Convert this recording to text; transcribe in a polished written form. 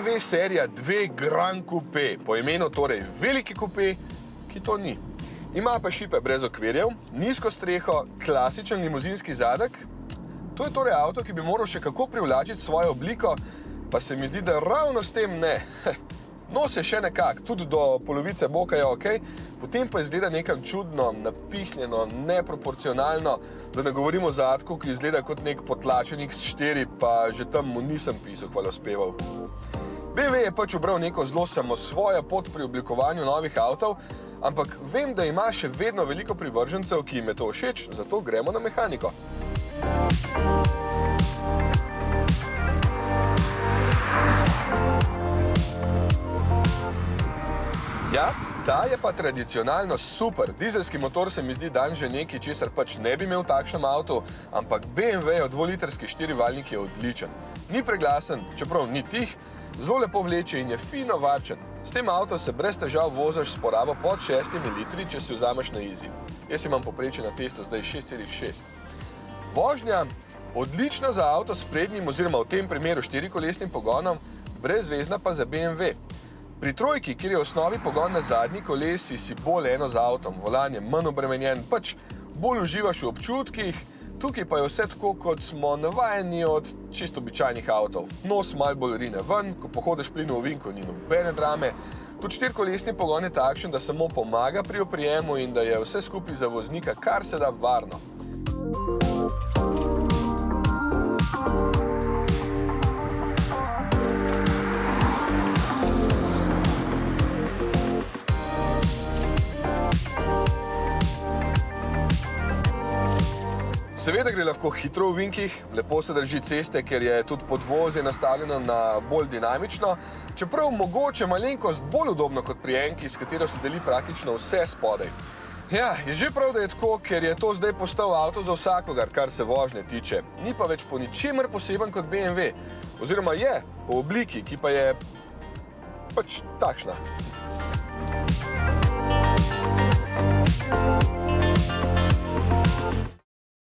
BMW serija 2 Grand Coupe, po imenu torej veliki coupe, ki to ni. Ima pa šipe brez okvirjev, nizko streho, klasičen limuzinski zadek. To je torej avto, ki bi moral še kako privlačiti svojo obliko, pa se mi zdi, da ravno s tem ne. Nos je še nekak, tudi do polovice boka je okej, potem pa izgleda nekam čudno, napihnjeno, neproporcionalno, da ne govorimo o zadku, ki izgleda kot nek potlačen X4, pa že tam mu nisem pisal hvalospeval. BMW je pač ubral neko zelo samosvojo pot pri oblikovanju novih avtov, ampak vem, da ima še vedno veliko privržencev, ki jim je to všeč, zato gremo na mehaniko. Ja, ta je pa tradicionalno super. Dizelski motor se mi zdi dan že nekaj, česar pač ne bi imel v takšnem avtu, ampak BMW-jev 2-litrski 4-valjnik je odličen. Ni preglasen, čeprav ni tih, zelo lepo vleče in je fino varčen. S tem avtom se brez težav voziš s porabo pod 6 litri, če si vzameš na easy. Jaz imam povprečje na testu zdaj 6,6. Vožnja odlična za avto s prednjim oziroma v tem primeru 4-kolesnim pogonom, brezvezna pa za BMW. Pri trojki, kjer je v osnovi pogon na zadnji kolesi, si bolj eno z avtom, volan je manj obremenjen, pač bolj uživaš v občutkih, tukaj pa je vse tako, kot smo navajeni od čisto običajnih avtov. Nos malo bolj rine ven, ko pohodeš plinu ovinku, ni nobene drame. Tudi 4-kolesni pogon je takšen, da samo pomaga pri oprijemu in da je vse skupaj za voznika kar se da varno. Seveda gre lahko hitro v ovinkih, lepo se drži ceste, ker je tudi podvozje nastavljeno na bolj dinamično, čeprav mogoče malenkost bolj udobno kot pri enki, s katero se deli praktično vse spodaj. Ja, je že prav, da je tako, ker je to zdaj postal avto za vsakogar, kar se vožnje tiče. Ni pa več po ničemer poseben kot BMW, oziroma je po obliki, ki pa je pač takšna.